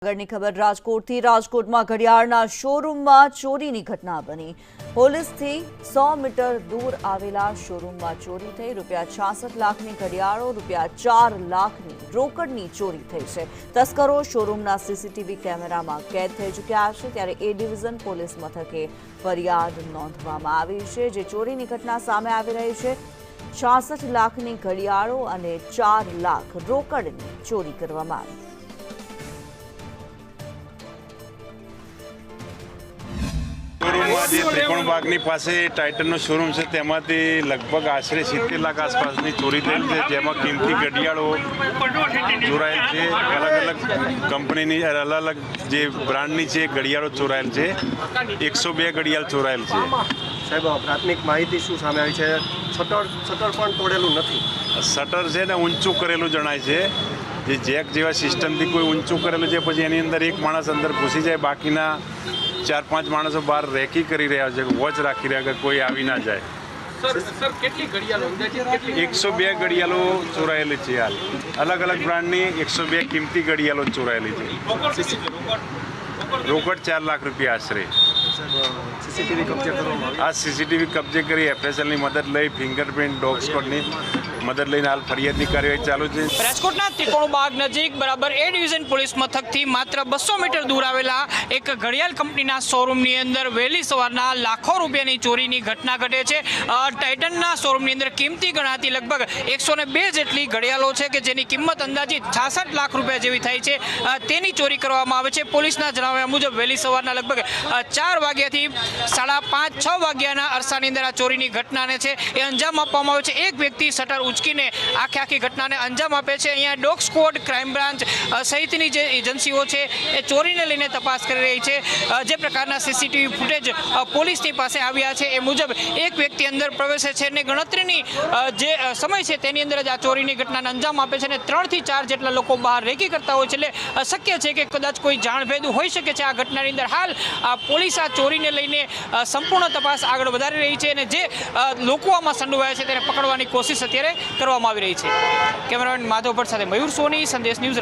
આગળની ખબર રાજકોટથી રાજકોટમાં ઘડિયાળના શોરૂમમાં ચોરીની ઘટના બની। પોલીસથી 100 મીટર દૂર આવેલા શોરૂમમાં ચોરી થઈ। ₹66 લાખની ઘડિયાળો, ₹4 લાખની રોકડની ચોરી થઈ છે। તસ્કરો શોરૂમના સીસીટીવી કેમેરામાં કેદ થઈ ચૂક્યા છે। ત્યારે એ ડિવિઝન પોલીસ મથકે ફરિયાદ નોંધવામાં આવી છે। જે ચોરીની ઘટના સામે આવી રહી છે। 66 લાખની ઘડિયાળો અને 4 લાખ રોકડની ચોરી કરવામાં આવી। ત્રિકોણબાગની પાસે ટાઇટનનો શોરૂમ છે, તેમાંથી લગભગ આશરે 70 લાખ આસપાસની ચોરી થયેલ છે, જેમાં કિંમતી ઘડિયાળો ચોરાયેલ છે। અલગ અલગ કંપનીની અલગ અલગ જે બ્રાન્ડની છે ઘડિયાળો ચોરાયેલ છે। 102 ઘડિયાળ ચોરાયેલ છે। સાહેબ, પ્રાથમિક માહિતી શું સામે આવી છે? શટર પણ તોડેલું નથી। શટર છે ને ઊંચું કરેલું જણાય છે। જે જેક જેવા સિસ્ટમથી કોઈ ઊંચું કરેલું છે, પછી એની અંદર એક માણસ અંદર ઘૂસી જાય, બાકીના 4-5 માણસો બહાર રેકી કરી રહ્યા છે, વોચ રાખી રહ્યા કે કોઈ આવી ના જાય। સર કેટલી ઘડિયાળો અંદાજિત કેટલી? 102 ઘડિયાળો ચોરાયેલી છે। હાલ અલગ અલગ બ્રાન્ડની 102 કિંમતી ઘડિયાળો ચોરાયેલી છે। રોકડ 4 લાખ રૂપિયા આશરે। સીસીટીવી કબજે કરવામાં આ સીસીટીવી કબજે કરી એફએસએલની મદદ લઈ ફિંગરપ્રિન્ટ ડોગ સ્કોડની મદદ લઈને હાલ ફરિયાદની કાર્યવાહી ચાલુ છે। રાજકોટના ત્રિકોણબાગ નજીક બરાબર એ ડિવિઝન પોલીસ મથકથી માત્ર 200 મીટર દૂર આવેલા એક ઘડિયાળ કંપનીના શોરૂમની અંદર વહેલી સવારના લાખો રૂપિયાની ચોરીની ઘટના ઘટે છે। ટાઇટનના શોરૂમની અંદર કિંમતી ગણાતી લગભગ 102 જેટલી ઘડિયાળો છે કે જેની કિંમત અંદાજિત 66 લાખ રૂપિયા જેવી થાય છે, તેની ચોરી કરવામાં આવે છે। પોલીસના જણાવ્યા મુજબ વહેલી સવારના લગભગ 4 વાગ્યાથી 5:30-6 વાગ્યાના અરસાની અંદર આ ચોરીની ઘટનાને છે એ અંજામ આપવામાં આવે છે। એક વ્યક્તિ શટર ઉચકીને આખી ઘટનાને અંજામ આપે છે। અહીંયા ડોગ સ્ક્વોડ, ક્રાઇમ બ્રાન્ચ સહિતની જે એજન્સીઓ છે એ ચોરીને લઈને તપાસ કરી રહી છે। જે પ્રકારના સીસીટીવી ફૂટેજ પોલીસની પાસે આવ્યા છે એ મુજબ એક વ્યક્તિ અંદર પ્રવેશે છે અને ગણતરીની જે સમય છે તેની અંદર જ આ ચોરીની ઘટનાને અંજામ આપે છે અને 3 થી 4 જેટલા લોકો બહાર રેકી કરતા હોય છે। એટલે શક્ય છે કે કદાચ કોઈ જાણભેદુ હોઈ શકે છે આ ઘટનાની અંદર। હાલ પોલીસ આ ચોરીને લઈને સંપૂર્ણ તપાસ આગળ વધારી રહી છે અને જે લોકો આમાં સંડોવાયા છે તેને પકડવાની કોશિશ અત્યારે કરવામાં આવી રહી છે। કેમેરામેન માધવ ભટ્ટ સાથે મયુર સોની, સંદેશ ન્યૂઝ।